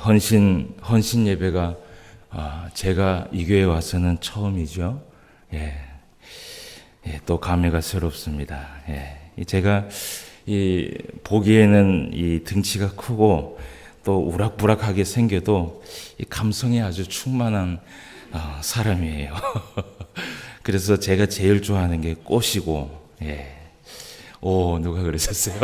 헌신 예배가 제가 이 교회에 와서는 처음이죠. 또 감회가 새롭습니다. 제가 보기에는 이 등치가 크고 또 우락부락하게 생겨도 이 감성에 아주 충만한 사람이에요. 그래서 제가 제일 좋아하는 게 꽃이고, 누가 그러셨어요?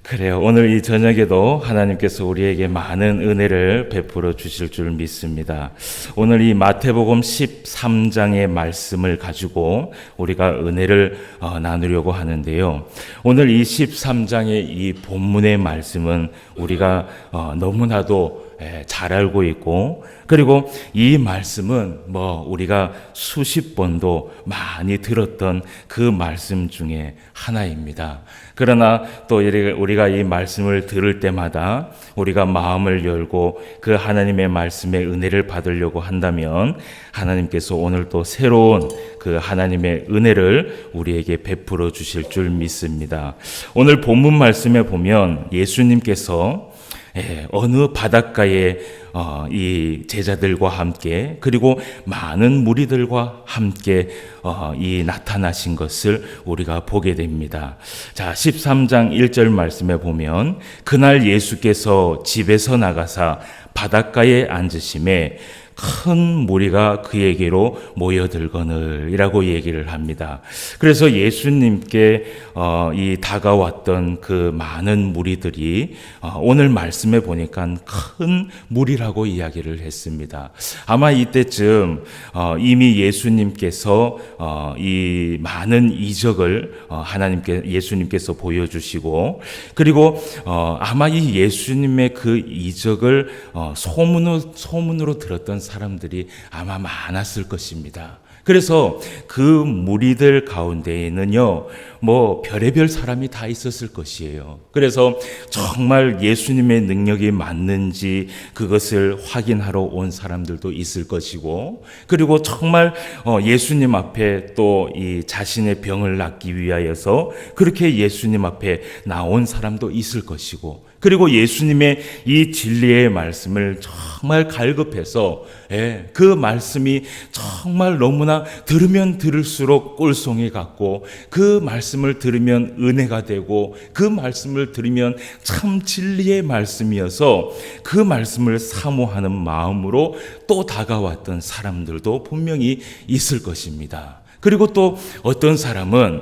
그래요. 오늘 이 저녁에도 하나님께서 우리에게 많은 은혜를 베풀어 주실 줄 믿습니다. 오늘 이 마태복음 13장의 말씀을 가지고 우리가 은혜를 나누려고 하는데요. 오늘 이 13장의 이 본문의 말씀은 우리가 너무나도 잘 알고 있고, 그리고 이 말씀은 우리가 수십 번도 많이 들었던 그 말씀 중에 하나입니다. 그러나 또 우리가 이 말씀을 들을 때마다 우리가 마음을 열고 그 하나님의 말씀의 은혜를 받으려고 한다면 하나님께서 오늘 또 새로운 그 하나님의 은혜를 우리에게 베풀어 주실 줄 믿습니다. 오늘 본문 말씀에 보면 예수님께서 어느 바닷가에 이 제자들과 함께 그리고 많은 무리들과 함께 이 나타나신 것을 우리가 보게 됩니다. 자, 13장 1절 말씀에 보면 그날 예수께서 집에서 나가사 바닷가에 앉으심에 큰 무리가 그에게로 모여들거늘이라고 얘기를 합니다. 그래서 예수님께 이 다가왔던 그 많은 무리들이 오늘 말씀에 보니까 큰 무리라고 이야기를 했습니다. 아마 이때쯤 이미 예수님께서 이 많은 이적을 예수님께서 보여주시고, 그리고 아마 이 예수님의 그 이적을 소문으로 들었던 사람들이 아마 많았을 것입니다. 그래서 그 무리들 가운데에는요, 별의별 사람이 다 있었을 것이에요. 그래서 정말 예수님의 능력이 맞는지 그것을 확인하러 온 사람들도 있을 것이고, 그리고 정말 예수님 앞에 또 이 자신의 병을 낫기 위하여서 그렇게 예수님 앞에 나온 사람도 있을 것이고, 그리고 예수님의 이 진리의 말씀을 정말 갈급해서 그 말씀이 정말 너무나 들으면 들을수록 꿀송이 같고, 그 말씀을 들으면 은혜가 되고, 그 말씀을 들으면 참 진리의 말씀이어서 그 말씀을 사모하는 마음으로 또 다가왔던 사람들도 분명히 있을 것입니다. 그리고 또 어떤 사람은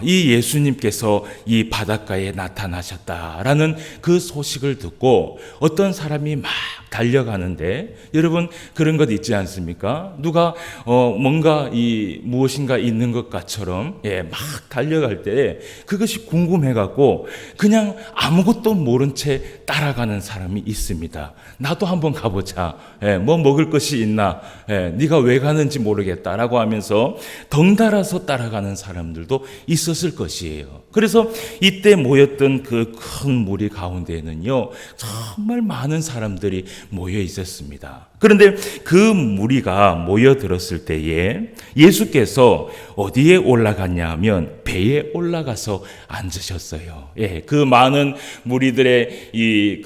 이 예수님께서 이 바닷가에 나타나셨다라는 그 소식을 듣고 어떤 사람이 막 달려가는데, 여러분 그런 것 있지 않습니까? 누가 뭔가 무엇인가 있는 것처럼 막 달려갈 때 그것이 궁금해갖고 그냥 아무것도 모른 채 따라가는 사람이 있습니다. 나도 한번 가보자. 뭐 먹을 것이 있나? 네가 왜 가는지 모르겠다라고 하면서 덩달아서 따라가는 사람들도 있었을 것이에요. 그래서 이때 모였던 그 큰 무리 가운데에는요, 정말 많은 사람들이 모여 있었습니다. 그런데 그 무리가 모여들었을 때에 예수께서 어디에 올라갔냐 하면 배에 올라가서 앉으셨어요. 그 많은 무리들에게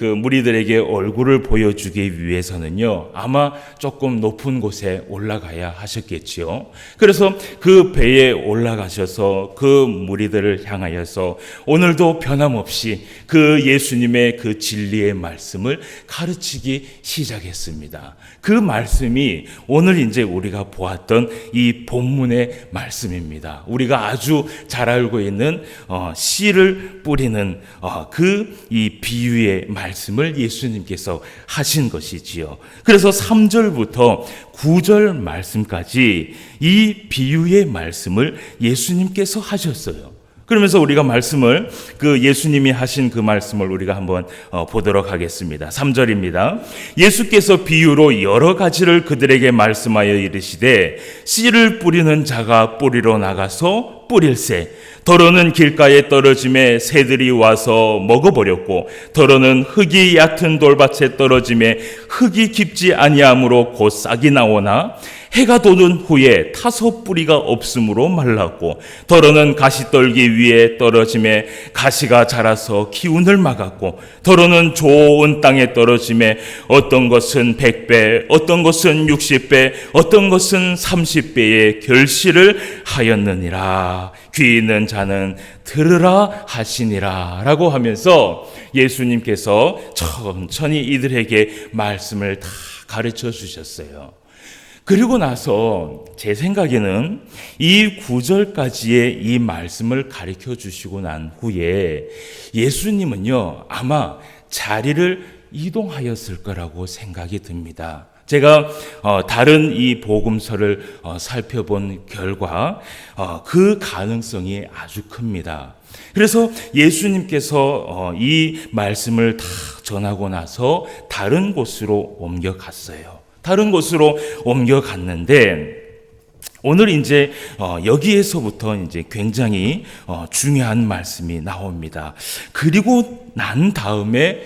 얼굴을 보여주기 위해서는요, 아마 조금 높은 곳에 올라가야 하셨겠지요. 그래서 그 배에 올라가셔서 그 무리들을 향하여서 오늘도 변함없이 그 예수님의 그 진리의 말씀을 가르치기 시작했습니다. 그 말씀이 오늘 이제 우리가 보았던 이 본문의 말씀입니다. 우리가 아주 잘 알고 있는 씨를 뿌리는 이 비유의 말씀을 예수님께서 하신 것이지요. 그래서 3절부터 9절 말씀까지 이 비유의 말씀을 예수님께서 하셨어요. 그러면서 우리가 말씀을 그 예수님이 하신 그 말씀을 우리가 한번 보도록 하겠습니다. 3절입니다. 예수께서 비유로 여러 가지를 그들에게 말씀하여 이르시되 씨를 뿌리는 자가 뿌리러 나가서 뿌릴새 더러는 길가에 떨어짐에 새들이 와서 먹어버렸고 더러는 흙이 얕은 돌밭에 떨어짐에 흙이 깊지 아니하므로 곧 싹이 나오나 해가 돋은 후에 타소 뿌리가 없으므로 말랐고 더러는 가시떨기 위에 떨어짐에 가시가 자라서 기운을 막았고 더러는 좋은 땅에 떨어짐에 어떤 것은 100배 어떤 것은 60배 어떤 것은 30배의 결실을 하였느니라. 귀 있는 자는 들으라 하시니라 라고 하면서 예수님께서 천천히 이들에게 말씀을 다 가르쳐 주셨어요. 그리고 나서 제 생각에는 이 9절까지의 이 말씀을 가르쳐 주시고 난 후에 예수님은요 아마 자리를 이동하였을 거라고 생각이 듭니다. 제가 다른 이 복음서를 살펴본 결과 그 가능성이 아주 큽니다. 그래서 예수님께서 이 말씀을 다 전하고 나서 다른 곳으로 옮겨갔어요. 다른 곳으로 옮겨갔는데 오늘 이제 여기에서부터 이제 굉장히 중요한 말씀이 나옵니다. 그리고 난 다음에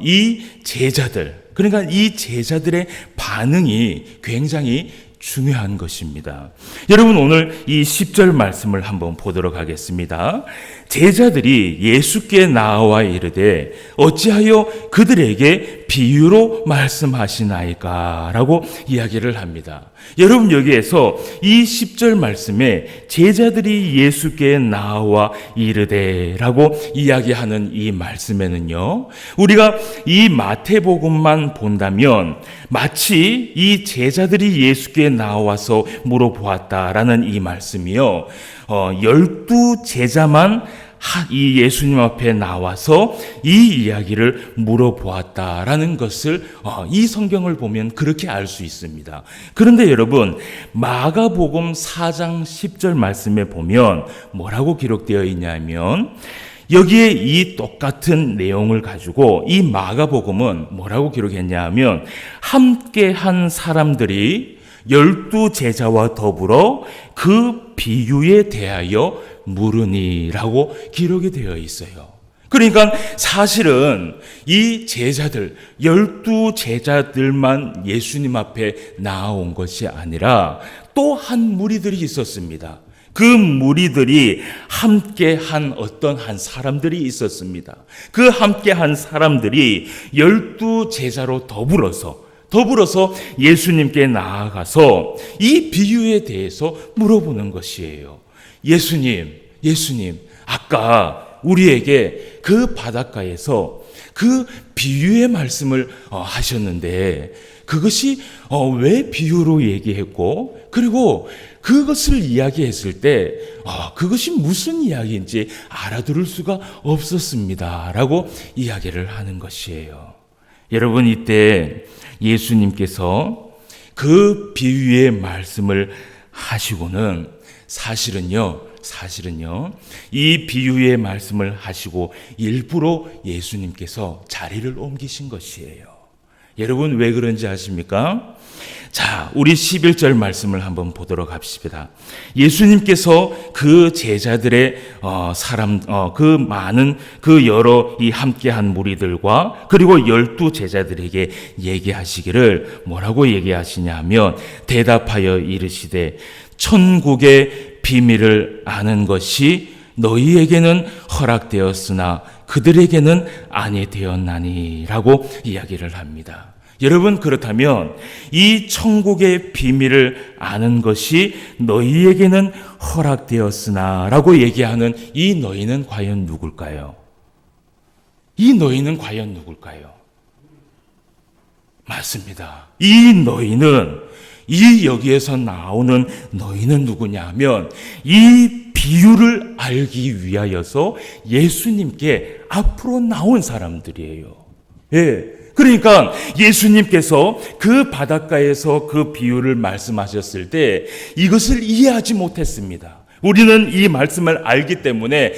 이 제자들, 그러니까 이 제자들의 반응이 굉장히 중요한 것입니다. 여러분 오늘 이 10절 말씀을 한번 보도록 하겠습니다. 제자들이 예수께 나와 이르되 어찌하여 그들에게 비유로 말씀하시나이까 라고 이야기를 합니다. 여러분 여기에서 이 10절 말씀에 제자들이 예수께 나와 이르되 라고 이야기하는 이 말씀에는요 우리가 이 마태복음만 본다면 마치 이 제자들이 예수께 나와서 물어보았다라는 이 말씀이요 12제자만 이 예수님 앞에 나와서 이 이야기를 물어보았다라는 것을 이 성경을 보면 그렇게 알 수 있습니다. 그런데 여러분 마가복음 4장 10절 말씀에 보면 뭐라고 기록되어 있냐면 여기에 이 똑같은 내용을 가지고 이 마가복음은 뭐라고 기록했냐 하면 함께한 사람들이 12제자와 더불어 그 비유에 대하여 물으니라고 기록이 되어 있어요. 그러니까 사실은 이 제자들 12제자들만 예수님 앞에 나온 것이 아니라 또 한 무리들이 있었습니다. 그 무리들이 함께한 어떤 한 사람들이 있었습니다. 그 함께한 사람들이 12제자로 더불어서 예수님께 나아가서 이 비유에 대해서 물어보는 것이에요. 예수님, 아까 우리에게 그 바닷가에서 그 비유의 말씀을 하셨는데 그것이 왜 비유로 얘기했고 그리고 그것을 이야기했을 때 그것이 무슨 이야기인지 알아들을 수가 없었습니다 라고 이야기를 하는 것이에요. 여러분 이때 예수님께서 그 비유의 말씀을 하시고는 사실은요 이 비유의 말씀을 하시고 일부러 예수님께서 자리를 옮기신 것이에요. 여러분 왜 그런지 아십니까? 자, 우리 11절 말씀을 한번 보도록 합시다. 예수님께서 그 제자들의 그 많은 그 여러 이 함께한 무리들과 그리고 12제자들에게 얘기하시기를 뭐라고 얘기하시냐 하면 대답하여 이르시되 천국의 비밀을 아는 것이 너희에게는 허락되었으나 그들에게는 아니 되었나니라고 이야기를 합니다. 여러분 그렇다면 이 천국의 비밀을 아는 것이 너희에게는 허락되었으나 라고 얘기하는 이 너희는 과연 누굴까요? 이 너희는 과연 누굴까요? 맞습니다. 이 너희는 이 여기에서 나오는 너희는 누구냐 하면 이 비유를 알기 위하여서 예수님께 앞으로 나온 사람들이에요. 예. 그러니까 예수님께서 그 바닷가에서 그 비유를 말씀하셨을 때 이것을 이해하지 못했습니다. 우리는 이 말씀을 알기 때문에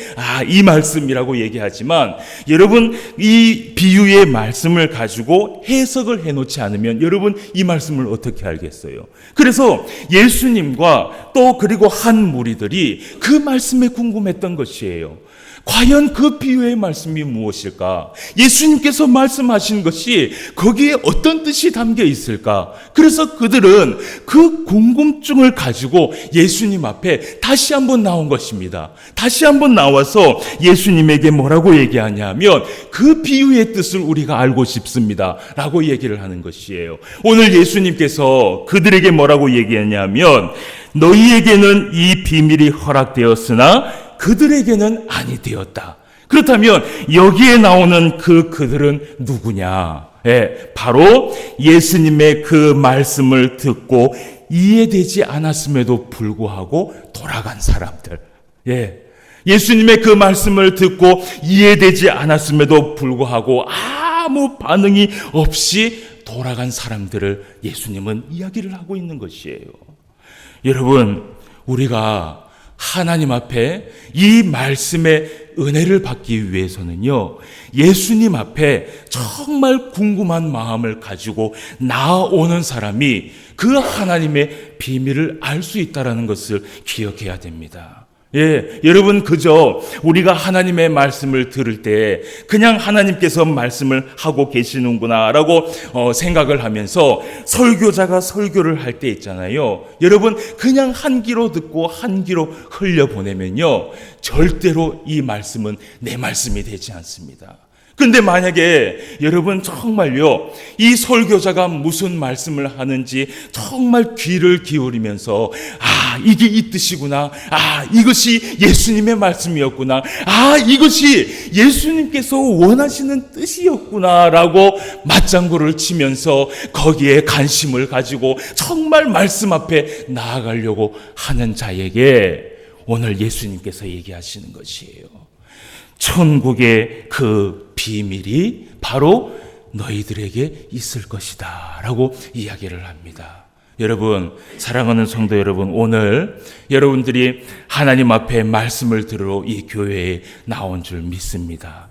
이 말씀이라고 얘기하지만 여러분 이 비유의 말씀을 가지고 해석을 해놓지 않으면 여러분 이 말씀을 어떻게 알겠어요? 그래서 예수님과 또 그리고 한 무리들이 그 말씀에 궁금했던 것이에요. 과연 그 비유의 말씀이 무엇일까? 예수님께서 말씀하신 것이 거기에 어떤 뜻이 담겨 있을까? 그래서 그들은 그 궁금증을 가지고 예수님 앞에 다시 한번 나온 것입니다. 다시 한번 나와서 예수님에게 뭐라고 얘기하냐면 그 비유의 뜻을 우리가 알고 싶습니다 라고 얘기를 하는 것이에요. 오늘 예수님께서 그들에게 뭐라고 얘기하냐면 너희에게는 이 비밀이 허락되었으나 그들에게는 아니 되었다. 그렇다면 여기에 나오는 그들은 누구냐? 바로 예수님의 그 말씀을 듣고 이해되지 않았음에도 불구하고 돌아간 사람들. 예수님의 그 말씀을 듣고 이해되지 않았음에도 불구하고 아무 반응이 없이 돌아간 사람들을 예수님은 이야기를 하고 있는 것이에요. 여러분, 우리가 하나님 앞에 이 말씀의 은혜를 받기 위해서는요, 예수님 앞에 정말 궁금한 마음을 가지고 나아오는 사람이 그 하나님의 비밀을 알 수 있다는 것을 기억해야 됩니다. 여러분, 그저 우리가 하나님의 말씀을 들을 때 그냥 하나님께서 말씀을 하고 계시는구나라고 생각을 하면서 설교자가 설교를 할 때 있잖아요. 여러분, 그냥 한 귀로 듣고 한 귀로 흘려보내면요, 절대로 이 말씀은 내 말씀이 되지 않습니다. 근데 만약에 여러분 정말요, 이 설교자가 무슨 말씀을 하는지 정말 귀를 기울이면서 이게 이 뜻이구나, 이것이 예수님의 말씀이었구나, 이것이 예수님께서 원하시는 뜻이었구나라고 맞장구를 치면서 거기에 관심을 가지고 정말 말씀 앞에 나아가려고 하는 자에게 오늘 예수님께서 얘기하시는 것이에요. 천국의 그 비밀이 바로 너희들에게 있을 것이다 라고 이야기를 합니다. 여러분, 사랑하는 성도 여러분, 오늘 여러분들이 하나님 앞에 말씀을 들으러 이 교회에 나온 줄 믿습니다.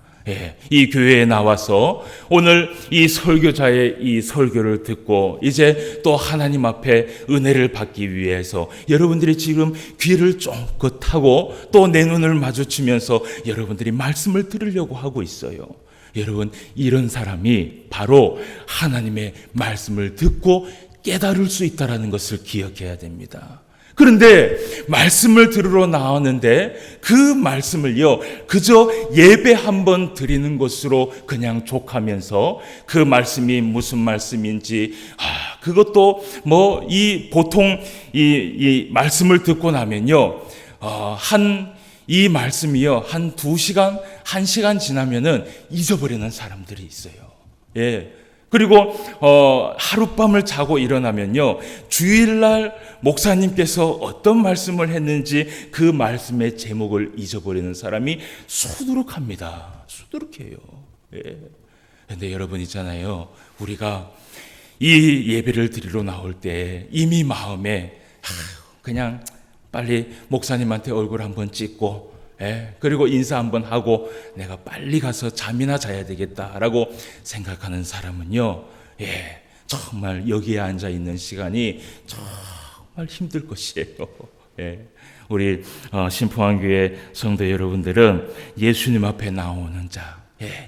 이 교회에 나와서 오늘 이 설교자의 이 설교를 듣고 이제 또 하나님 앞에 은혜를 받기 위해서 여러분들이 지금 귀를 쫑긋하고 또 내 눈을 마주치면서 여러분들이 말씀을 들으려고 하고 있어요. 여러분, 이런 사람이 바로 하나님의 말씀을 듣고 깨달을 수 있다는 것을 기억해야 됩니다. 그런데 말씀을 들으러 나왔는데 그 말씀을요, 그저 예배 한번 드리는 것으로 그냥 족하면서 그 말씀이 무슨 말씀인지, 그것도 보통 이 말씀을 듣고 나면요, 이 말씀이요, 한 2시간, 1시간 지나면은 잊어버리는 사람들이 있어요. 그리고 하룻밤을 자고 일어나면요, 주일날 목사님께서 어떤 말씀을 했는지 그 말씀의 제목을 잊어버리는 사람이 수두룩합니다. 수두룩해요. 그런데 여러분 있잖아요, 우리가 이 예배를 드리러 나올 때 이미 마음에 그냥 빨리 목사님한테 얼굴 한번 찍고 그리고 인사 한번 하고 내가 빨리 가서 잠이나 자야 되겠다라고 생각하는 사람은요, 정말 여기에 앉아 있는 시간이 정말 힘들 것이에요. 우리 신포항교회 성도 여러분들은 예수님 앞에 나오는 자,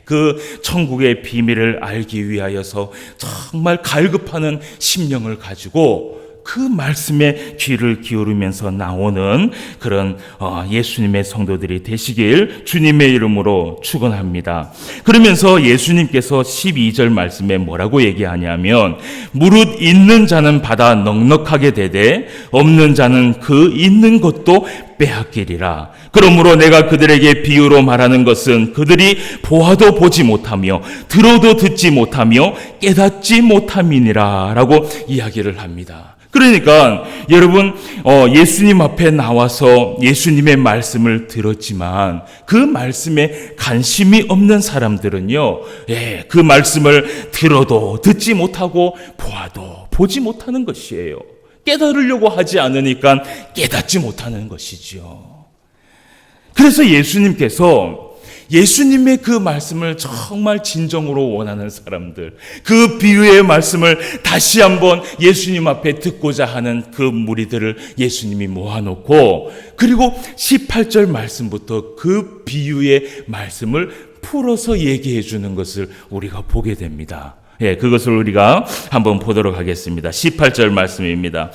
그 천국의 비밀을 알기 위하여서 정말 갈급하는 심령을 가지고 그 말씀에 귀를 기울이면서 나오는 그런 예수님의 성도들이 되시길 주님의 이름으로 축원합니다. 그러면서 예수님께서 12절 말씀에 뭐라고 얘기하냐면 무릇 있는 자는 받아 넉넉하게 되되 없는 자는 그 있는 것도 빼앗기리라. 그러므로 내가 그들에게 비유로 말하는 것은 그들이 보아도 보지 못하며 들어도 듣지 못하며 깨닫지 못함이니라 라고 이야기를 합니다. 그러니까 여러분, 예수님 앞에 나와서 예수님의 말씀을 들었지만 그 말씀에 관심이 없는 사람들은요, 그 말씀을 들어도 듣지 못하고 보아도 보지 못하는 것이에요. 깨달으려고 하지 않으니까 깨닫지 못하는 것이지요. 그래서 예수님께서 예수님의 그 말씀을 정말 진정으로 원하는 사람들, 그 비유의 말씀을 다시 한번 예수님 앞에 듣고자 하는 그 무리들을 예수님이 모아놓고, 그리고 18절 말씀부터 그 비유의 말씀을 풀어서 얘기해 주는 것을 우리가 보게 됩니다. 예, 그것을 우리가 한번 보도록 하겠습니다. 18절 말씀입니다.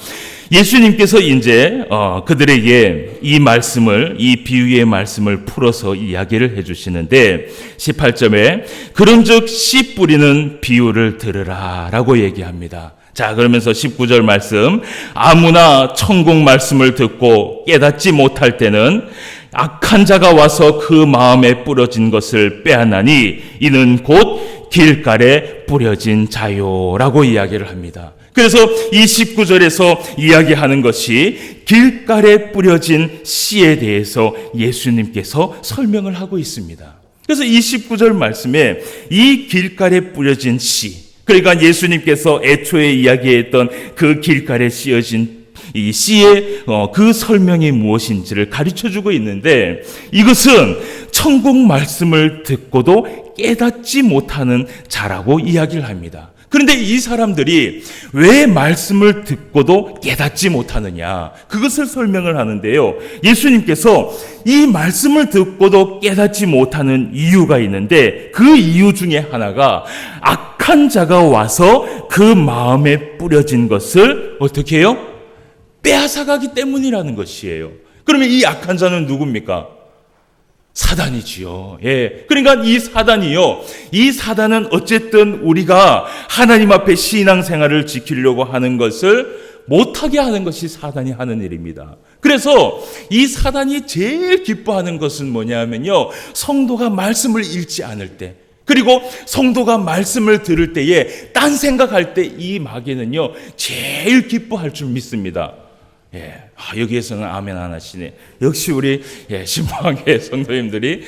예수님께서 이제 그들에게 이 비유의 말씀을 풀어서 이야기를 해주시는데, 18절에 그런즉 씨 뿌리는 비유를 들으라 라고 얘기합니다. 자, 그러면서 19절 말씀, 아무나 천국 말씀을 듣고 깨닫지 못할 때는 악한 자가 와서 그 마음에 뿌려진 것을 빼앗나니 이는 곧 길가에 뿌려진 자요라고 이야기를 합니다. 그래서 이 19절에서 이야기하는 것이 길가에 뿌려진 씨에 대해서 예수님께서 설명을 하고 있습니다. 그래서 이 19절 말씀에 이 길가에 뿌려진 씨, 그러니까 예수님께서 애초에 이야기했던 그 길가에 씌어진 이 씨의 그 설명이 무엇인지를 가르쳐주고 있는데, 이것은 천국 말씀을 듣고도 깨닫지 못하는 자라고 이야기를 합니다. 그런데 이 사람들이 왜 말씀을 듣고도 깨닫지 못하느냐, 그것을 설명을 하는데요. 예수님께서 이 말씀을 듣고도 깨닫지 못하는 이유가 있는데, 그 이유 중에 하나가 악한 자가 와서 그 마음에 뿌려진 것을 어떻게 해요? 빼앗아가기 때문이라는 것이에요. 그러면 이 악한 자는 누굽니까? 사단이지요. 예. 그러니까 이 사단은 어쨌든 우리가 하나님 앞에 신앙생활을 지키려고 하는 것을 못하게 하는 것이 사단이 하는 일입니다. 그래서 이 사단이 제일 기뻐하는 것은 뭐냐면요, 성도가 말씀을 읽지 않을 때, 그리고 성도가 말씀을 들을 때에 딴 생각할 때 이 마귀는요 제일 기뻐할 줄 믿습니다. 예, 여기에서는 아멘 안 하시네. 역시 우리 신방의 성도님들이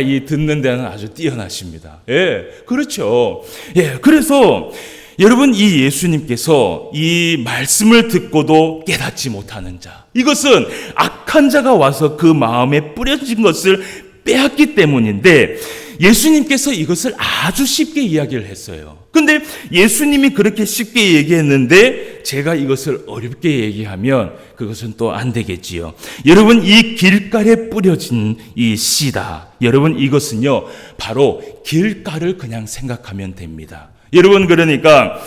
이 듣는 데는 아주 뛰어나십니다. 예, 그렇죠. 예, 그래서 여러분, 이 예수님께서 이 말씀을 듣고도 깨닫지 못하는 자, 이것은 악한 자가 와서 그 마음에 뿌려진 것을 빼앗기 때문인데, 예수님께서 이것을 아주 쉽게 이야기를 했어요. 근데 예수님이 그렇게 쉽게 얘기했는데 제가 이것을 어렵게 얘기하면 그것은 또 안 되겠지요. 여러분, 이 길가에 뿌려진 이 씨다. 여러분, 이것은요 바로 길가를 그냥 생각하면 됩니다. 여러분, 그러니까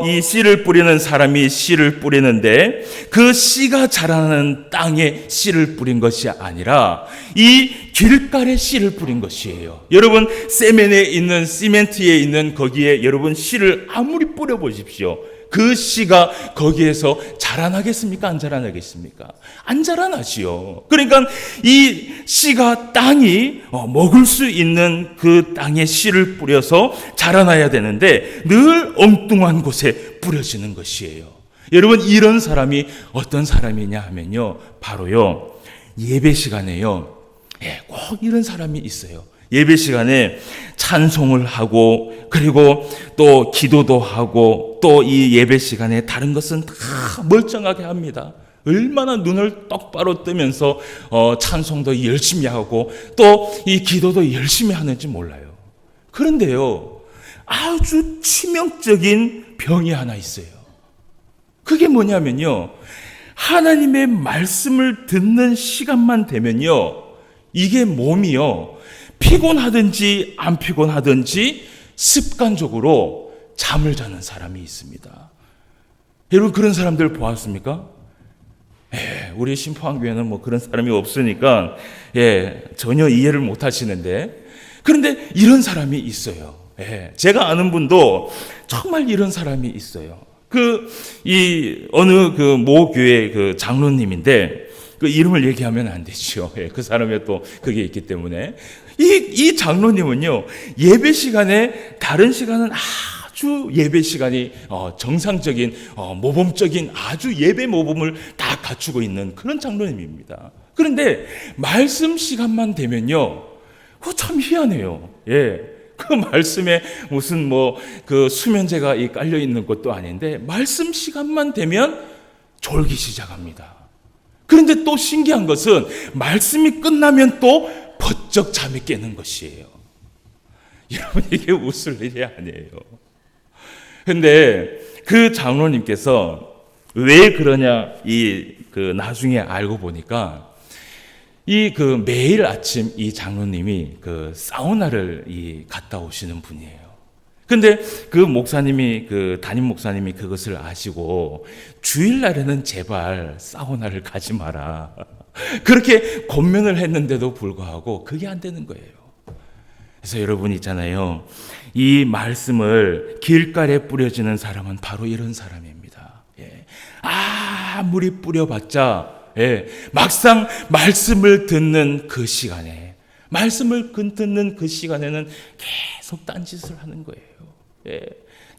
이 씨를 뿌리는 사람이 씨를 뿌리는데 그 씨가 자라는 땅에 씨를 뿌린 것이 아니라 이 길가에 씨를 뿌린 것이에요. 여러분, 시멘트에 있는 거기에 여러분 씨를 아무리 뿌려 보십시오. 그 씨가 거기에서 자라나겠습니까? 안 자라나겠습니까? 안 자라나지요. 그러니까 이 씨가 땅이 먹을 수 있는 그 땅에 씨를 뿌려서 자라나야 되는데 늘 엉뚱한 곳에 뿌려지는 것이에요. 여러분, 이런 사람이 어떤 사람이냐 하면요, 바로요 예배 시간에요 꼭 이런 사람이 있어요. 예배 시간에 찬송을 하고, 그리고 또 기도도 하고, 또 이 예배 시간에 다른 것은 다 멀쩡하게 합니다. 얼마나 눈을 똑바로 뜨면서 찬송도 열심히 하고 또 이 기도도 열심히 하는지 몰라요. 그런데요, 아주 치명적인 병이 하나 있어요. 그게 뭐냐면요, 하나님의 말씀을 듣는 시간만 되면요, 이게 몸이요 피곤하든지 안 피곤하든지 습관적으로 잠을 자는 사람이 있습니다. 여러분, 그런 사람들 보았습니까? 우리 신포한교회는 뭐 그런 사람이 없으니까 전혀 이해를 못 하시는데, 그런데 이런 사람이 있어요. 제가 아는 분도 정말 이런 사람이 있어요. 어느 모 교회 그 장로님인데, 그 이름을 얘기하면 안 되죠. 그 사람의 또 그게 있기 때문에. 이 장로님은요, 예배 시간에, 다른 시간은 아주 예배 시간이 정상적인 모범적인 아주 예배 모범을 다 갖추고 있는 그런 장로님입니다. 그런데 말씀 시간만 되면요, 참 희한해요. 그 말씀에 무슨 그 수면제가 깔려 있는 것도 아닌데 말씀 시간만 되면 졸기 시작합니다. 그런데 또 신기한 것은 말씀이 끝나면 또 부쩍 잠이 깨는 것이에요. 여러분, 이게 웃을 일이 아니에요. 근데 그 장로님께서 왜 그러냐, 나중에 알고 보니까 매일 아침 이 장로님이 사우나를 갔다 오시는 분이에요. 근데 담임 목사님이 그것을 아시고 주일날에는 제발 사우나를 가지 마라. 그렇게 권면을 했는데도 불구하고 그게 안 되는 거예요. 그래서 여러분 있잖아요. 이 말씀을 길가에 뿌려지는 사람은 바로 이런 사람입니다. 아무리 뿌려봤자 막상 말씀을 듣는 그 시간에 는 계속 딴짓을 하는 거예요.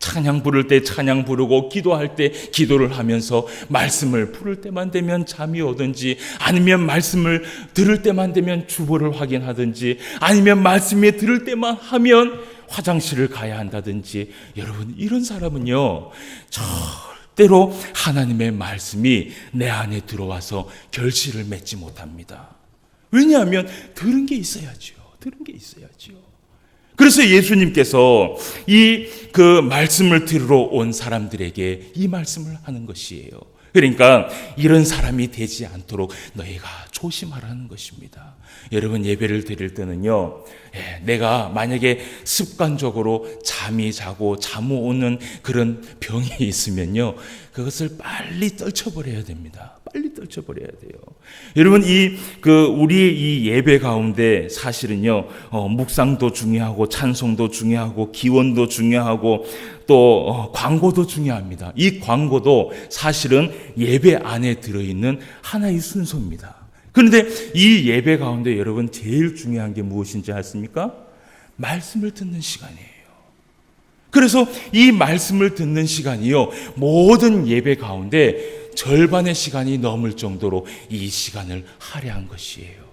찬양 부를 때 찬양 부르고 기도할 때 기도를 하면서 말씀을 부를 때만 되면 잠이 오든지, 아니면 말씀을 들을 때만 되면 주보를 확인하든지, 아니면 말씀에 들을 때만 하면 화장실을 가야 한다든지. 여러분, 이런 사람은요 절대로 하나님의 말씀이 내 안에 들어와서 결실을 맺지 못합니다. 왜냐하면 들은 게 있어야죠. 그래서 예수님께서 말씀을 들으러 온 사람들에게 이 말씀을 하는 것이에요. 그러니까 이런 사람이 되지 않도록 너희가 조심하라는 것입니다. 여러분, 예배를 드릴 때는요, 내가 만약에 습관적으로 잠이 자고 잠이 오는 그런 병이 있으면요, 그것을 빨리 떨쳐버려야 됩니다. 여러분, 우리의 이 예배 가운데 사실은요, 묵상도 중요하고 찬송도 중요하고 기원도 중요하고 또 광고도 중요합니다. 이 광고도 사실은 예배 안에 들어있는 하나의 순서입니다. 그런데 이 예배 가운데 여러분 제일 중요한 게 무엇인지 아십니까? 말씀을 듣는 시간이에요. 그래서 이 말씀을 듣는 시간이요, 모든 예배 가운데 절반의 시간이 넘을 정도로 이 시간을 할애한 것이에요.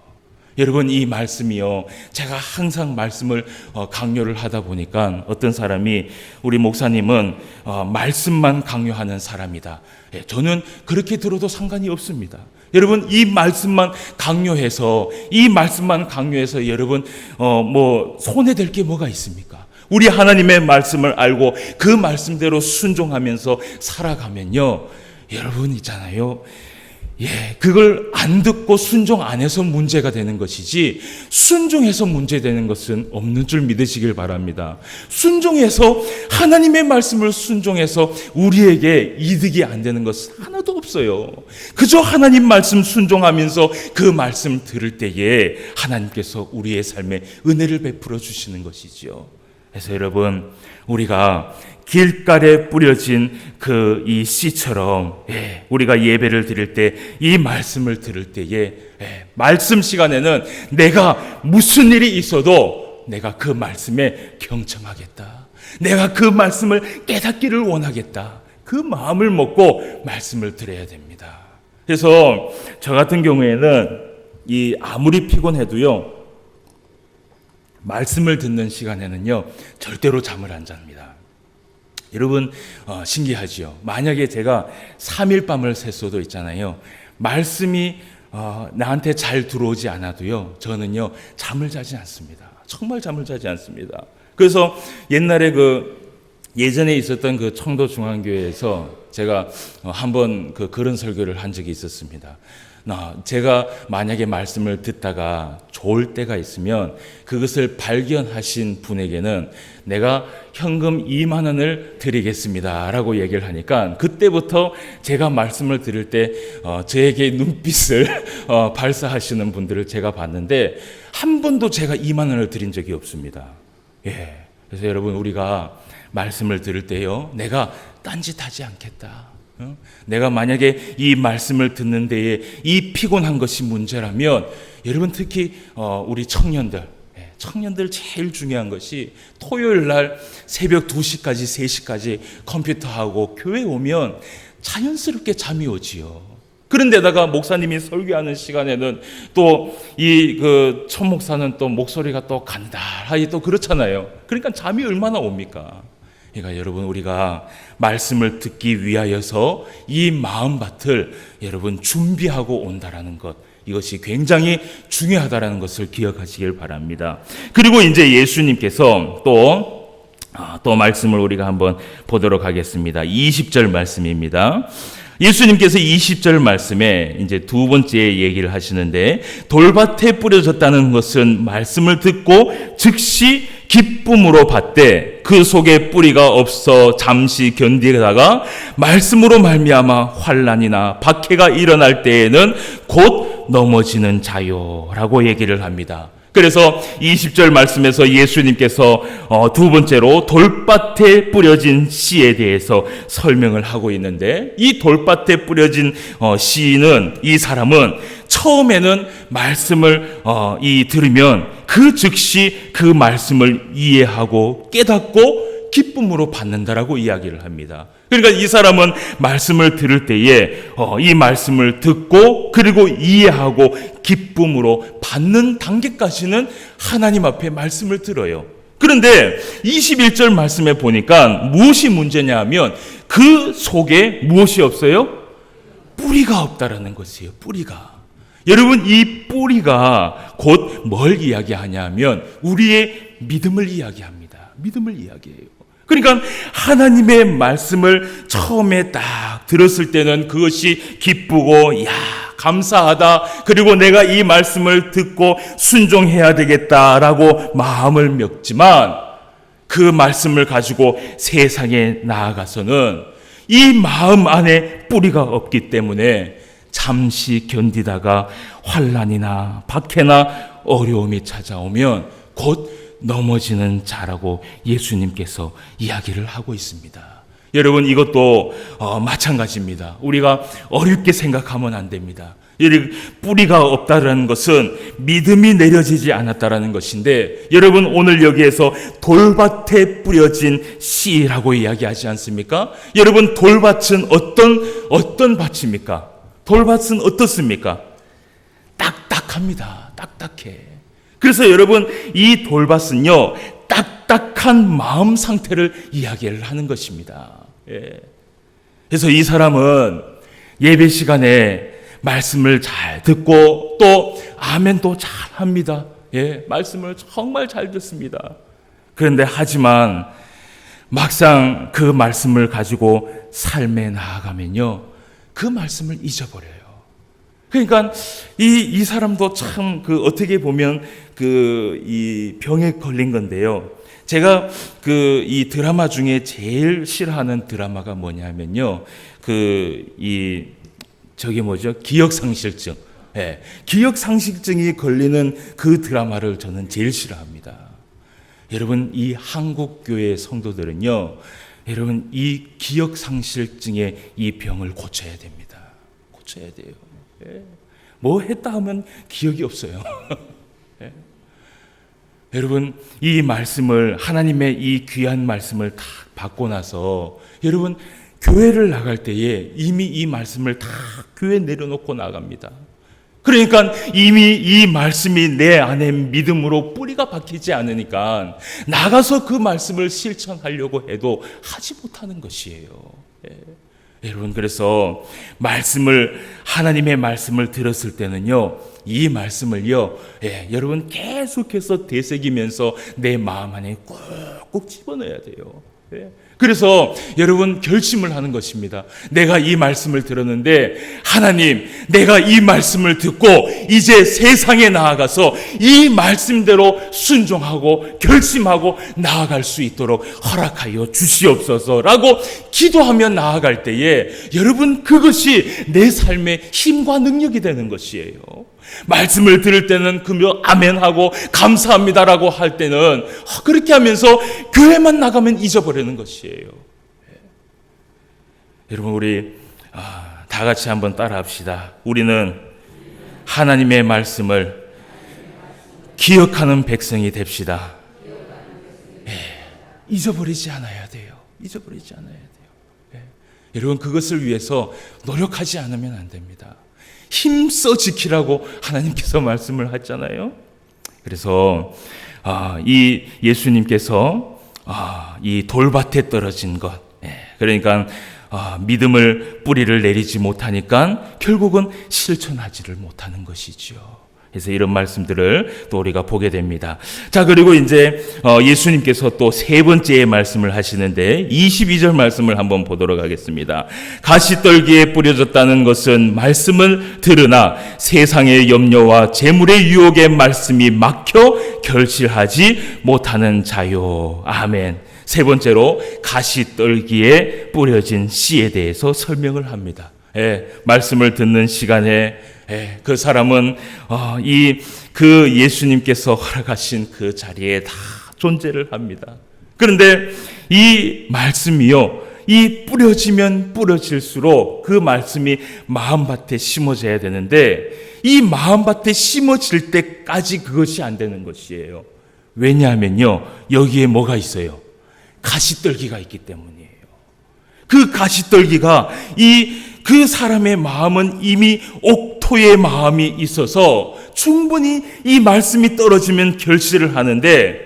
여러분, 이 말씀이요, 제가 항상 말씀을 강요를 하다 보니까 어떤 사람이, 우리 목사님은 말씀만 강요하는 사람이다. 저는 그렇게 들어도 상관이 없습니다. 여러분, 이 말씀만 강요해서 여러분 손해될 게 뭐가 있습니까? 우리 하나님의 말씀을 알고 그 말씀대로 순종하면서 살아가면요, 여러분 있잖아요, 그걸 안 듣고 순종 안 해서 문제가 되는 것이지, 순종해서 문제되는 것은 없는 줄 믿으시길 바랍니다. 순종해서, 하나님의 말씀을 순종해서 우리에게 이득이 안 되는 것은 하나도 없어요. 그저 하나님 말씀 순종하면서 그 말씀 들을 때에 하나님께서 우리의 삶에 은혜를 베풀어 주시는 것이지요. 그래서 여러분, 우리가 길가에 뿌려진 이 씨처럼 우리가 예배를 드릴 때, 이 말씀을 들을 때에 말씀 시간에는 내가 무슨 일이 있어도 내가 그 말씀에 경청하겠다, 내가 그 말씀을 깨닫기를 원하겠다, 그 마음을 먹고 말씀을 들어야 됩니다. 그래서 저 같은 경우에는 아무리 피곤해도요, 말씀을 듣는 시간에는요 절대로 잠을 안 잡니다. 여러분, 신기하지요? 만약에 제가 3일 밤을 샜어도 있잖아요, 말씀이 나한테 잘 들어오지 않아도요, 저는요 잠을 자지 않습니다. 정말 잠을 자지 않습니다. 그래서 옛날에 예전에 있었던 청도 중앙교회에서 제가 한번 그런 설교를 한 적이 있었습니다. 제가 만약에 말씀을 듣다가 좋을 때가 있으면 그것을 발견하신 분에게는 내가 현금 2만 원을 드리겠습니다 라고 얘기를 하니까, 그때부터 제가 말씀을 들을 때 저에게 눈빛을 발사하시는 분들을 제가 봤는데, 한 번도 제가 2만 원을 드린 적이 없습니다. 그래서 여러분, 우리가 말씀을 들을 때요, 내가 딴짓하지 않겠다, 내가 만약에 이 말씀을 듣는 데에 이 피곤한 것이 문제라면, 여러분 특히 우리 청년들 제일 중요한 것이, 토요일 날 새벽 2시까지 3시까지 컴퓨터하고 교회 오면 자연스럽게 잠이 오지요. 그런데다가 목사님이 설교하는 시간에는 또 첫 목사는 또 목소리가 또 간달하게 또 그렇잖아요. 그러니까 잠이 얼마나 옵니까? 그러니까 여러분, 우리가 말씀을 듣기 위하여서 이 마음밭을 여러분 준비하고 온다라는 것, 이것이 굉장히 중요하다는 것을 기억하시길 바랍니다. 그리고 이제 예수님께서 또 말씀을 우리가 한번 보도록 하겠습니다. 20절 말씀입니다. 예수님께서 20절 말씀에 이제 두 번째 얘기를 하시는데, 돌밭에 뿌려졌다는 것은 말씀을 듣고 즉시 기쁨으로 받되 그 속에 뿌리가 없어 잠시 견디다가 말씀으로 말미암아 환난이나 박해가 일어날 때에는 곧 넘어지는 자요라고 얘기를 합니다. 그래서 20절 말씀에서 예수님께서 두 번째로 돌밭에 뿌려진 씨에 대해서 설명을 하고 있는데, 이 돌밭에 뿌려진 씨는, 이 사람은 처음에는 말씀을 들으면 그 즉시 그 말씀을 이해하고 깨닫고 기쁨으로 받는다라고 이야기를 합니다. 그러니까 이 사람은 말씀을 들을 때에 이 말씀을 듣고 그리고 이해하고 기쁨으로 받는 단계까지는 하나님 앞에 말씀을 들어요. 그런데 21절 말씀에 보니까 무엇이 문제냐 하면 그 속에 무엇이 없어요? 뿌리가 없다라는 것이에요. 뿌리가. 여러분, 이 뿌리가 곧 뭘 이야기하냐 하면 우리의 믿음을 이야기합니다. 믿음을 이야기해요. 그러니까 하나님의 말씀을 처음에 딱 들었을 때는 그것이 기쁘고, 야, 감사하다. 그리고 내가 이 말씀을 듣고 순종해야 되겠다라고 마음을 먹지만, 그 말씀을 가지고 세상에 나아가서는 이 마음 안에 뿌리가 없기 때문에 잠시 견디다가 환난이나 박해나 어려움이 찾아오면 곧 넘어지는 자라고 예수님께서 이야기를 하고 있습니다. 여러분, 이것도 마찬가지입니다. 우리가 어렵게 생각하면 안 됩니다. 뿌리가 없다는 것은 믿음이 내려지지 않았다는 것인데, 여러분, 오늘 여기에서 돌밭에 뿌려진 씨라고 이야기하지 않습니까? 여러분, 돌밭은 어떤 밭입니까? 돌밭은 어떻습니까? 딱딱합니다. 딱딱해. 그래서 여러분, 이 돌밭은요, 딱딱한 마음 상태를 이야기를 하는 것입니다. 예. 그래서 이 사람은 예배 시간에 말씀을 잘 듣고 또 아멘도 잘 합니다. 예, 말씀을 정말 잘 듣습니다. 그런데 하지만 막상 그 말씀을 가지고 삶에 나아가면요, 그 말씀을 잊어버려요. 그러니까 이 사람도 참 어떻게 보면 이 병에 걸린 건데요. 제가 이 드라마 중에 제일 싫어하는 드라마가 뭐냐면요. 저게 뭐죠? 기억상실증. 예. 기억상실증이 걸리는 그 드라마를 저는 제일 싫어합니다. 여러분, 이 한국교회 성도들은요, 여러분, 이 기억상실증의 이 병을 고쳐야 됩니다. 고쳐야 돼요. 예. 뭐 했다 하면 기억이 없어요. 예. 여러분, 이 말씀을, 하나님의 이 귀한 말씀을 다 받고 나서 여러분, 교회를 나갈 때에 이미 이 말씀을 다 교회에 내려놓고 나갑니다. 그러니까 이미 이 말씀이 내 안에 믿음으로 뿌리가 박히지 않으니까 나가서 그 말씀을 실천하려고 해도 하지 못하는 것이에요. 예. 여러분, 그래서 하나님의 말씀을 들었을 때는요, 이 말씀을요, 예, 여러분 계속해서 되새기면서 내 마음 안에 꾹꾹 집어넣어야 돼요. 예. 그래서 여러분 결심을 하는 것입니다. 내가 이 말씀을 들었는데, 하나님, 내가 이 말씀을 듣고 이제 세상에 나아가서 이 말씀대로 순종하고 결심하고 나아갈 수 있도록 허락하여 주시옵소서라고 기도하며 나아갈 때에 여러분, 그것이 내 삶의 힘과 능력이 되는 것이에요. 말씀을 들을 때는 아멘하고 감사합니다라고 할 때는 그렇게 하면서 교회만 나가면 잊어버리는 것이에요. 여러분, 우리 다 같이 한번 따라합시다. 우리는 하나님의 말씀을 기억하는 백성이 됩시다. 예, 잊어버리지 않아야 돼요. 잊어버리지 않아야 돼요. 예. 여러분, 그것을 위해서 노력하지 않으면 안 됩니다. 힘써 지키라고 하나님께서 말씀을 하잖아요. 그래서 이 예수님께서 이 돌밭에 떨어진 것, 그러니까 믿음을 뿌리를 내리지 못하니까 결국은 실천하지를 못하는 것이지요. 그래서 이런 말씀들을 또 우리가 보게 됩니다. 자, 그리고 이제 예수님께서 또 세 번째 말씀을 하시는데 22절 말씀을 한번 보도록 하겠습니다. 가시떨기에 뿌려졌다는 것은 말씀을 들으나 세상의 염려와 재물의 유혹에 말씀이 막혀 결실하지 못하는 자요. 아멘. 세 번째로 가시떨기에 뿌려진 씨에 대해서 설명을 합니다. 말씀을 듣는 시간에 그 사람은 그 예수님께서 허락하신 그 자리에 다 존재를 합니다. 그런데 이 말씀이요, 이 뿌려지면 뿌려질수록 그 말씀이 마음밭에 심어져야 되는데 이 마음밭에 심어질 때까지 그것이 안 되는 것이에요. 왜냐하면요, 여기에 뭐가 있어요? 가시떨기가 있기 때문이에요. 그 가시떨기가 그 사람의 마음은 이미 옥토의 마음이 있어서 충분히 이 말씀이 떨어지면 결실을 하는데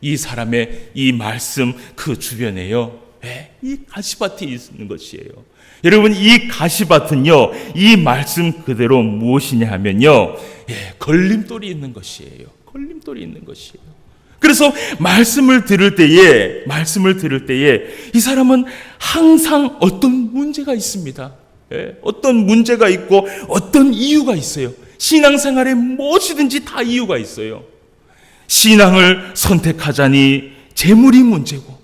이 사람의 이 말씀 그 주변에요, 이 가시밭이 있는 것이에요. 여러분, 이 가시밭은요, 이 말씀 그대로 무엇이냐 하면요, 걸림돌이 있는 것이에요. 걸림돌이 있는 것이에요. 그래서 말씀을 들을 때에 이 사람은 항상 어떤 문제가 있습니다. 어떤 문제가 있고 어떤 이유가 있어요. 신앙생활에 무엇이든지 다 이유가 있어요. 신앙을 선택하자니 재물이 문제고,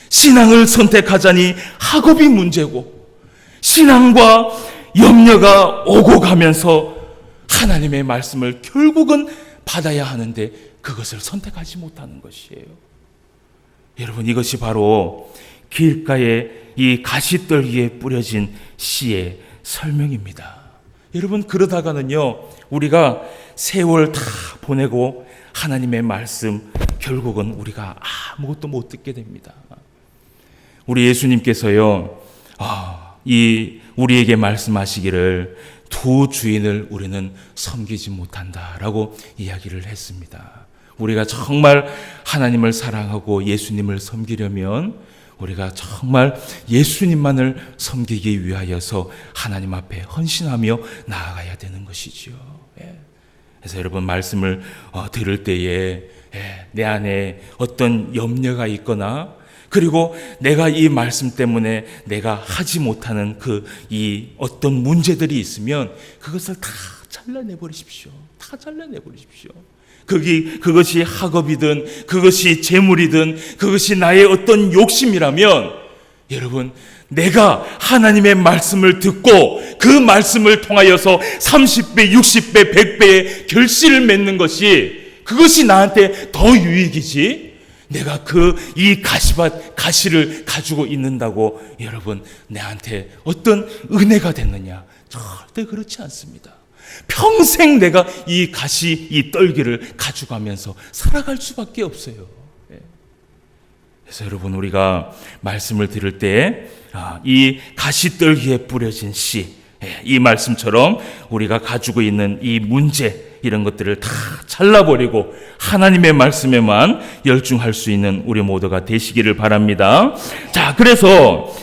신앙을 선택하자니 학업이 문제고, 신앙과 염려가 오고 가면서 하나님의 말씀을 결국은 받아야 하는데 그것을 선택하지 못하는 것이에요. 여러분, 이것이 바로 길가에 이 가시떨기에 뿌려진 씨의 설명입니다. 여러분, 그러다가는요, 우리가 세월 다 보내고 하나님의 말씀 결국은 우리가 아무것도 못 듣게 됩니다. 우리 예수님께서요, 우리에게 말씀하시기를 두 주인을 우리는 섬기지 못한다라고 이야기를 했습니다. 우리가 정말 하나님을 사랑하고 예수님을 섬기려면 우리가 정말 예수님만을 섬기기 위하여서 하나님 앞에 헌신하며 나아가야 되는 것이지요. 그래서 여러분, 말씀을 들을 때에 내 안에 어떤 염려가 있거나, 그리고 내가 이 말씀 때문에 내가 하지 못하는 이 어떤 문제들이 있으면 그것을 다 잘라내 버리십시오. 다 잘라내 버리십시오. 그것이 학업이든 그것이 재물이든 그것이 나의 어떤 욕심이라면, 여러분, 내가 하나님의 말씀을 듣고 그 말씀을 통하여서 30배, 60배, 100배의 결실을 맺는 그것이 나한테 더 유익이지, 내가 이 가시를 가지고 있는다고 여러분 내한테 어떤 은혜가 됐느냐? 절대 그렇지 않습니다. 평생 내가 이 떨기를 가져가면서 살아갈 수밖에 없어요. 그래서 여러분, 우리가 말씀을 들을 때 이 가시떨기에 뿌려진 씨, 이 말씀처럼 우리가 가지고 있는 이 문제, 이런 것들을 다 잘라버리고 하나님의 말씀에만 열중할 수 있는 우리 모두가 되시기를 바랍니다. 자, 그래서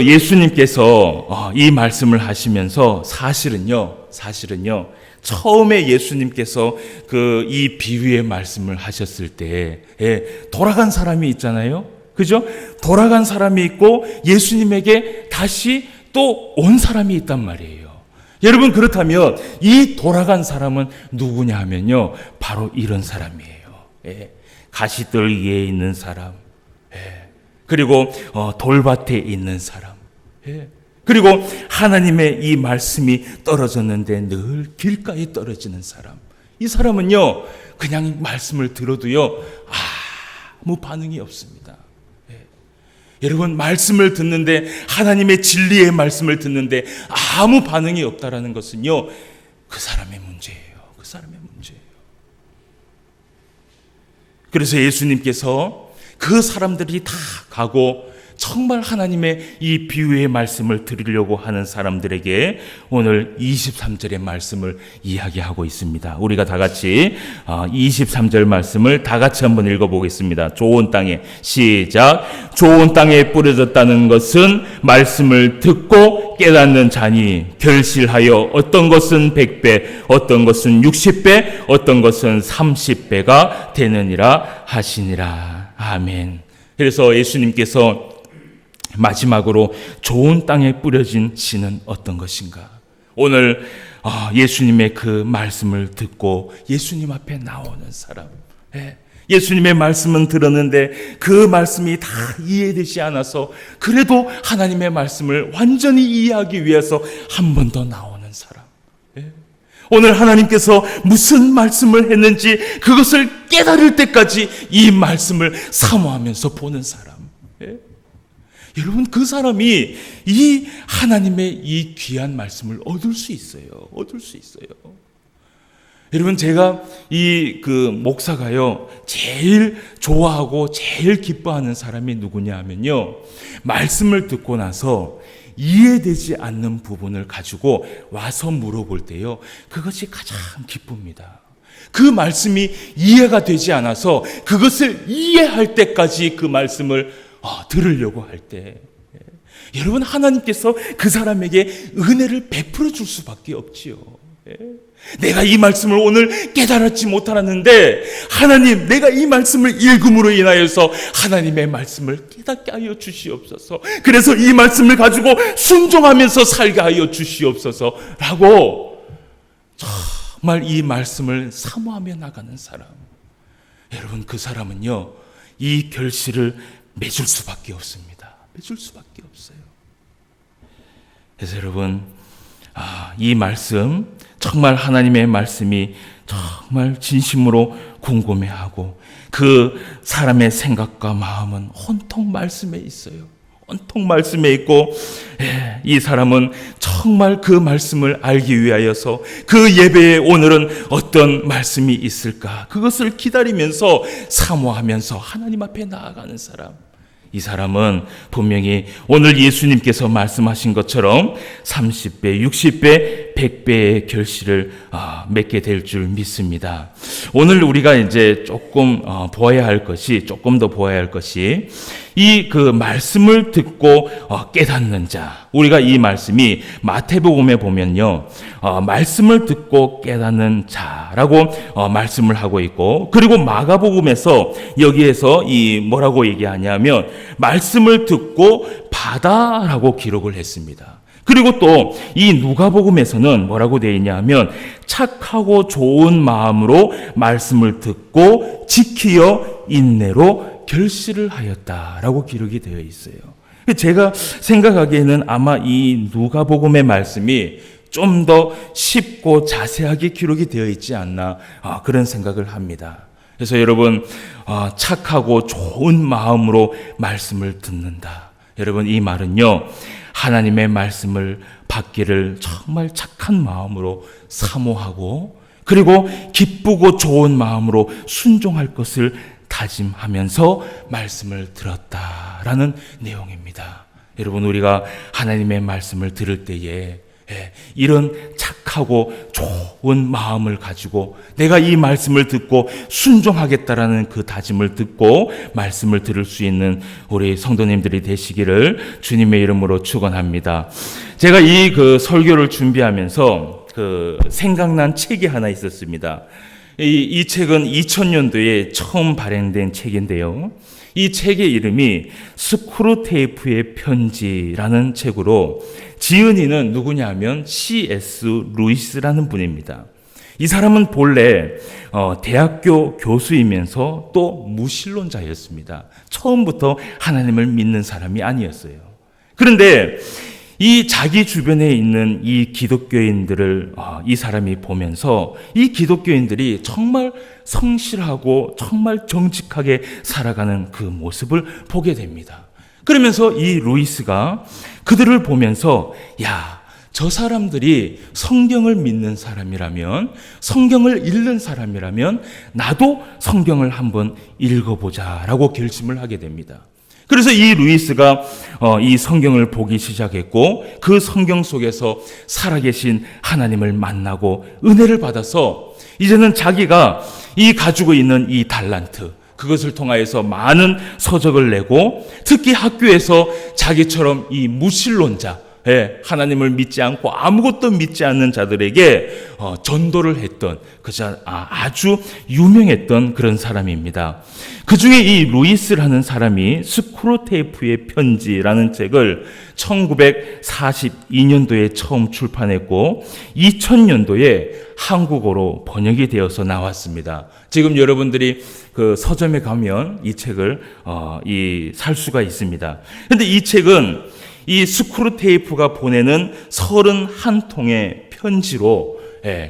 예수님께서 이 말씀을 하시면서 사실은요 처음에 예수님께서 이 비유의 말씀을 하셨을 때 돌아간 사람이 있잖아요. 그죠? 돌아간 사람이 있고 예수님에게 다시 또 온 사람이 있단 말이에요. 여러분, 그렇다면 이 돌아간 사람은 누구냐 하면요, 바로 이런 사람이에요. 가시떨기에 있는 사람, 그리고 돌밭에 있는 사람, 그리고 하나님의 이 말씀이 떨어졌는데 늘 길가에 떨어지는 사람. 이 사람은요, 그냥 말씀을 들어도요, 아무 반응이 없습니다. 여러분, 말씀을 듣는데, 하나님의 진리의 말씀을 듣는데 아무 반응이 없다라는 것은요, 그 사람의 문제예요. 그 사람의 문제예요. 그래서 예수님께서 그 사람들이 다 가고 정말 하나님의 이 비유의 말씀을 들으려고 하는 사람들에게 오늘 23절의 말씀을 이야기하고 있습니다. 우리가 다 같이 23절 말씀을 다 같이 한번 읽어보겠습니다. 좋은 땅에, 시작. 좋은 땅에 뿌려졌다는 것은 말씀을 듣고 깨닫는 자니 결실하여 어떤 것은 100배, 어떤 것은 60배, 어떤 것은 30배가 되느니라 하시니라. 아멘. 그래서 예수님께서 마지막으로 좋은 땅에 뿌려진 씨는 어떤 것인가? 오늘 예수님의 그 말씀을 듣고 예수님 앞에 나오는 사람, 예수님의 말씀은 들었는데 그 말씀이 다 이해되지 않아서 그래도 하나님의 말씀을 완전히 이해하기 위해서 한 번 더 나오는 사람, 오늘 하나님께서 무슨 말씀을 했는지 그것을 깨달을 때까지 이 말씀을 사모하면서 보는 사람, 여러분, 그 사람이 이 하나님의 이 귀한 말씀을 얻을 수 있어요. 얻을 수 있어요. 여러분, 제가 이 목사가요, 제일 좋아하고 제일 기뻐하는 사람이 누구냐 하면요, 말씀을 듣고 나서 이해되지 않는 부분을 가지고 와서 물어볼 때요, 그것이 가장 기쁩니다. 그 말씀이 이해가 되지 않아서 그것을 이해할 때까지 그 말씀을 들으려고 할 때, 여러분, 하나님께서 그 사람에게 은혜를 베풀어 줄 수밖에 없지요. 내가 이 말씀을 오늘 깨달았지 못하는데 하나님, 내가 이 말씀을 읽음으로 인하여서 하나님의 말씀을 깨닫게 하여 주시옵소서. 그래서 이 말씀을 가지고 순종하면서 살게 하여 주시옵소서 라고 정말 이 말씀을 사모하며 나가는 사람, 여러분, 그 사람은요, 이 결실을 맺을 수밖에 없습니다. 맺을 수밖에 없어요. 그래서 여러분, 이 말씀, 정말 하나님의 말씀이 정말 진심으로 궁금해하고 그 사람의 생각과 마음은 온통 말씀에 있어요. 온통 말씀에 있고, 이 사람은 정말 그 말씀을 알기 위하여서 그 예배에 오늘은 어떤 말씀이 있을까, 그것을 기다리면서 사모하면서 하나님 앞에 나아가는 사람, 이 사람은 분명히 오늘 예수님께서 말씀하신 것처럼 30배, 60배, 100배의 결실을 맺게 될 줄 믿습니다. 오늘 우리가 이제 조금 더 보아야 할 것이 이 말씀을 듣고 깨닫는 자. 우리가 이 말씀이 마태복음에 보면요, 말씀을 듣고 깨닫는 자라고 말씀을 하고 있고, 그리고 마가복음에서 여기에서 이 뭐라고 얘기하냐면 말씀을 듣고 받아라고 기록을 했습니다. 그리고 또 이 누가복음에서는 뭐라고 되어 있냐면 착하고 좋은 마음으로 말씀을 듣고 지키어 인내로 결실을 하였다라고 기록이 되어 있어요. 제가 생각하기에는 아마 이 누가복음의 말씀이 좀 더 쉽고 자세하게 기록이 되어 있지 않나, 그런 생각을 합니다. 그래서 여러분, 착하고 좋은 마음으로 말씀을 듣는다. 여러분, 이 말은요, 하나님의 말씀을 받기를 정말 착한 마음으로 사모하고, 그리고 기쁘고 좋은 마음으로 순종할 것을 다짐하면서 말씀을 들었다라는 내용입니다. 여러분, 우리가 하나님의 말씀을 들을 때에 이런 착하고 좋은 마음을 가지고 내가 이 말씀을 듣고 순종하겠다라는 그 다짐을 듣고 말씀을 들을 수 있는 우리 성도님들이 되시기를 주님의 이름으로 축원합니다. 제가 이 설교를 준비하면서 생각난 책이 하나 있었습니다. 이 책은 2000년도에 처음 발행된 책인데요. 이 책의 이름이 스크루테이프의 편지라는 책으로, 지은이는 누구냐 하면 C.S. 루이스라는 분입니다. 이 사람은 본래 대학교 교수이면서 또 무신론자였습니다. 처음부터 하나님을 믿는 사람이 아니었어요. 그런데 이 자기 주변에 있는 이 기독교인들을 이 사람이 보면서 이 기독교인들이 정말 성실하고 정말 정직하게 살아가는 그 모습을 보게 됩니다. 그러면서 이 루이스가 그들을 보면서, 야, 저 사람들이 성경을 믿는 사람이라면, 성경을 읽는 사람이라면 나도 성경을 한번 읽어보자라고 결심을 하게 됩니다. 그래서 이 루이스가 이 성경을 보기 시작했고 그 성경 속에서 살아계신 하나님을 만나고 은혜를 받아서 이제는 자기가 이 가지고 있는 이 달란트, 그것을 통하여서 많은 서적을 내고 특히 학교에서 자기처럼 이 무신론자, 하나님을 믿지 않고 아무것도 믿지 않는 자들에게 전도를 했던 아주 유명했던 그런 사람입니다. 그 중에 이 루이스라는 사람이 스크루테이프의 편지라는 책을 1942년도에 처음 출판했고 2000년도에 한국어로 번역이 되어서 나왔습니다. 지금 여러분들이 그 서점에 가면 이 책을 살 수가 있습니다. 그런데 이 책은 이 스크루테이프가 보내는 31통의 편지로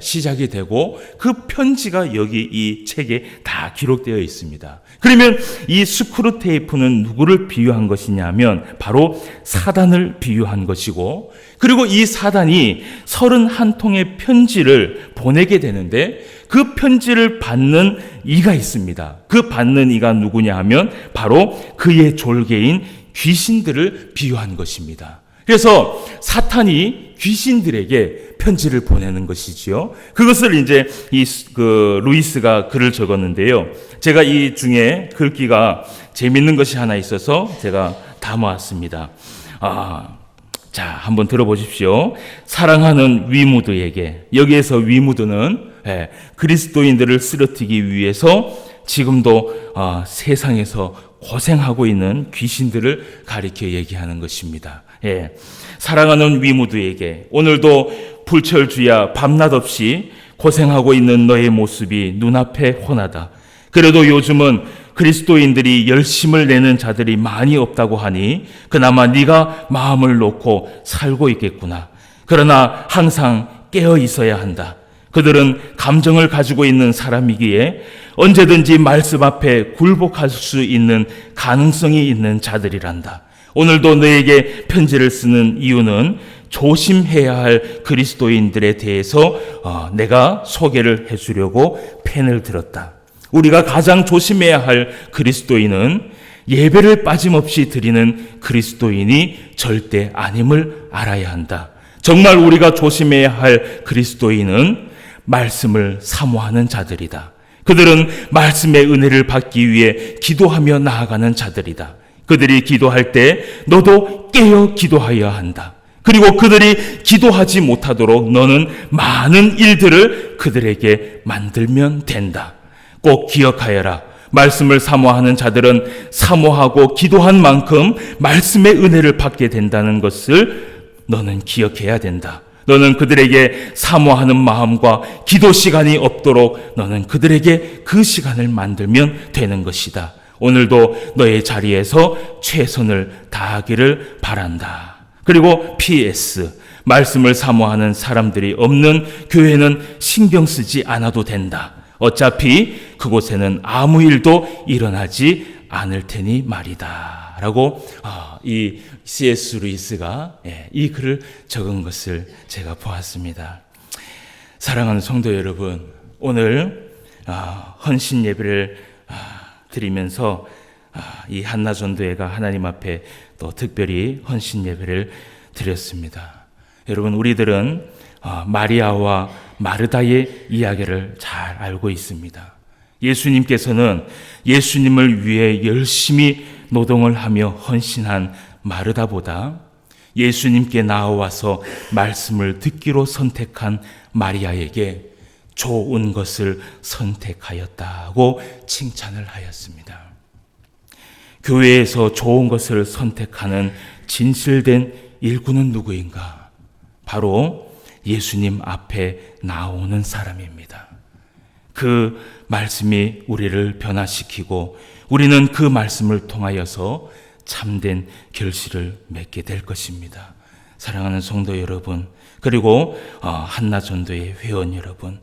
시작이 되고 그 편지가 여기 이 책에 다 기록되어 있습니다. 그러면 이 스크루테이프는 누구를 비유한 것이냐면 바로 사단을 비유한 것이고, 그리고 이 사단이 31통의 편지를 보내게 되는데 그 편지를 받는 이가 있습니다. 그 받는 이가 누구냐 하면 바로 그의 졸개인 귀신들을 비유한 것입니다. 그래서 사탄이 귀신들에게 편지를 보내는 것이지요. 그것을 이제 루이스가 글을 적었는데요. 제가 이 중에 글귀가 재밌는 것이 하나 있어서 제가 담아왔습니다. 자, 한번 들어보십시오. 사랑하는 위무드에게, 여기에서 위무드는 그리스도인들을 쓰러뜨리기 위해서 지금도 세상에서 고생하고 있는 귀신들을 가리켜 얘기하는 것입니다. 사랑하는 위무드에게, 오늘도 불철주야 밤낮 없이 고생하고 있는 너의 모습이 눈앞에 훤하다. 그래도 요즘은 그리스도인들이 열심을 내는 자들이 많이 없다고 하니 그나마 네가 마음을 놓고 살고 있겠구나. 그러나 항상 깨어 있어야 한다. 그들은 감정을 가지고 있는 사람이기에 언제든지 말씀 앞에 굴복할 수 있는 가능성이 있는 자들이란다. 오늘도 너에게 편지를 쓰는 이유는 조심해야 할 그리스도인들에 대해서 내가 소개를 해주려고 펜을 들었다. 우리가 가장 조심해야 할 그리스도인은 예배를 빠짐없이 드리는 그리스도인이 절대 아님을 알아야 한다. 정말 우리가 조심해야 할 그리스도인은 말씀을 사모하는 자들이다. 그들은 말씀의 은혜를 받기 위해 기도하며 나아가는 자들이다. 그들이 기도할 때 너도 깨어 기도하여야 한다. 그리고 그들이 기도하지 못하도록 너는 많은 일들을 그들에게 만들면 된다. 꼭 기억하여라. 말씀을 사모하는 자들은 사모하고 기도한 만큼 말씀의 은혜를 받게 된다는 것을 너는 기억해야 된다. 너는 그들에게 사모하는 마음과 기도 시간이 없도록 너는 그들에게 그 시간을 만들면 되는 것이다. 오늘도 너의 자리에서 최선을 다하기를 바란다. 그리고 PS, 말씀을 사모하는 사람들이 없는 교회는 신경 쓰지 않아도 된다. 어차피 그곳에는 아무 일도 일어나지 않을 테니 말이다. 라고 이 C.S. 루이스가 이 글을 적은 것을 제가 보았습니다. 사랑하는 성도 여러분, 오늘 헌신 예배를 드리면서 이 한나전도회가 하나님 앞에 또 특별히 헌신 예배를 드렸습니다. 여러분, 우리들은 마리아와 마르다의 이야기를 잘 알고 있습니다. 예수님께서는 예수님을 위해 열심히 노동을 하며 헌신한 마르다보다 예수님께 나와서 말씀을 듣기로 선택한 마리아에게 좋은 것을 선택하였다고 칭찬을 하였습니다. 교회에서 좋은 것을 선택하는 진실된 일꾼은 누구인가? 바로 예수님 앞에 나오는 사람입니다. 그 말씀이 우리를 변화시키고 우리는 그 말씀을 통하여서 참된 결실을 맺게 될 것입니다. 사랑하는 성도 여러분, 그리고 한나전도의 회원 여러분,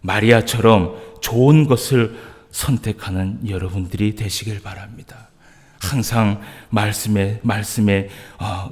마리아처럼 좋은 것을 선택하는 여러분들이 되시길 바랍니다. 항상 말씀의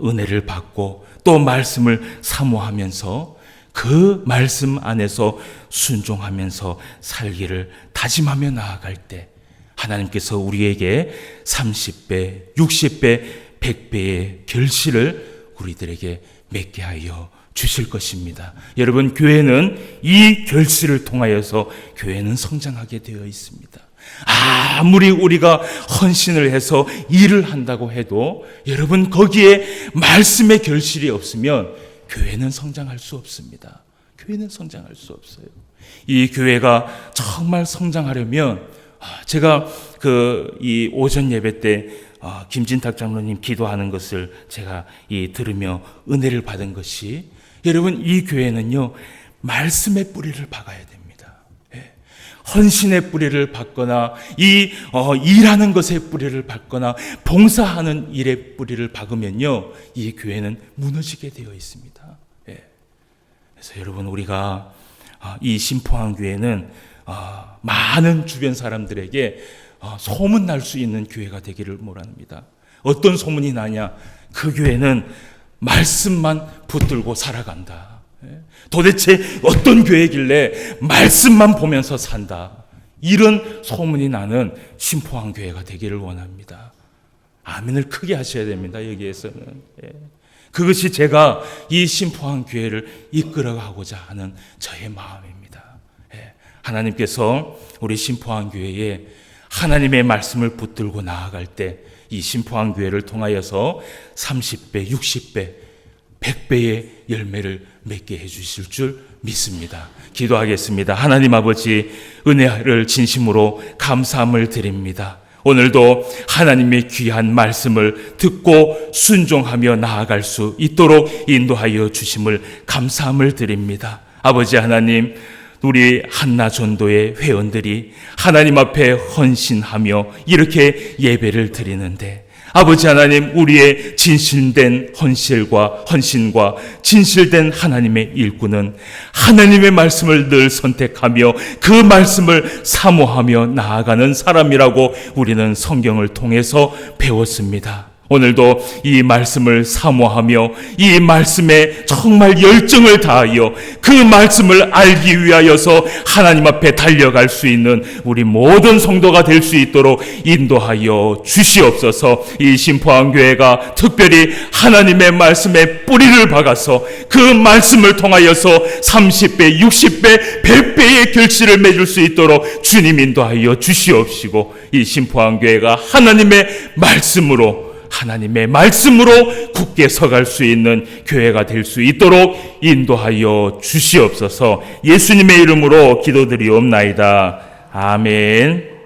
은혜를 받고 또 말씀을 사모하면서 그 말씀 안에서 순종하면서 살기를 다짐하며 나아갈 때 하나님께서 우리에게 30배, 60배, 100배의 결실을 우리들에게 맺게 하여 주실 것입니다. 여러분, 교회는 이 결실을 통하여서 교회는 성장하게 되어 있습니다. 아무리 우리가 헌신을 해서 일을 한다고 해도 여러분, 거기에 말씀의 결실이 없으면 교회는 성장할 수 없습니다. 교회는 성장할 수 없어요. 이 교회가 정말 성장하려면 제가 이 오전 예배 때 김진탁 장로님 기도하는 것을 제가 들으며 은혜를 받은 것이, 여러분, 이 교회는요 말씀의 뿌리를 박아야 됩니다. 헌신의 뿌리를 박거나 일하는 것의 뿌리를 박거나 봉사하는 일의 뿌리를 박으면요 이 교회는 무너지게 되어 있습니다. 그래서 여러분, 우리가 이 신포항 교회는 많은 주변 사람들에게 소문날 수 있는 교회가 되기를 원합니다. 어떤 소문이 나냐? 그 교회는 말씀만 붙들고 살아간다. 도대체 어떤 교회길래 말씀만 보면서 산다. 이런 소문이 나는 신포항 교회가 되기를 원합니다. 아멘을 크게 하셔야 됩니다. 여기에서는. 그것이 제가 이 신포항 교회를 이끌어가고자 하는 저의 마음입니다. 하나님께서 우리 신포항 교회에 하나님의 말씀을 붙들고 나아갈 때 이 신포항 교회를 통하여서 30배, 60배, 100배의 열매를 맺게 해주실 줄 믿습니다. 기도하겠습니다. 하나님 아버지, 은혜를 진심으로 감사함을 드립니다. 오늘도 하나님의 귀한 말씀을 듣고 순종하며 나아갈 수 있도록 인도하여 주심을 감사함을 드립니다. 아버지 하나님, 우리 한나전도의 회원들이 하나님 앞에 헌신하며 이렇게 예배를 드리는데, 아버지 하나님, 우리의 진실된 헌신과 진실된 하나님의 일꾼은 하나님의 말씀을 늘 선택하며 그 말씀을 사모하며 나아가는 사람이라고 우리는 성경을 통해서 배웠습니다. 오늘도 이 말씀을 사모하며 이 말씀에 정말 열정을 다하여 그 말씀을 알기 위하여서 하나님 앞에 달려갈 수 있는 우리 모든 성도가 될 수 있도록 인도하여 주시옵소서. 이 신포항 교회가 특별히 하나님의 말씀에 뿌리를 박아서 그 말씀을 통하여서 30배, 60배, 100배의 결실을 맺을 수 있도록 주님 인도하여 주시옵시고, 이 신포항 교회가 하나님의 말씀으로 굳게 서갈 수 있는 교회가 될 수 있도록 인도하여 주시옵소서. 예수님의 이름으로 기도드리옵나이다. 아멘.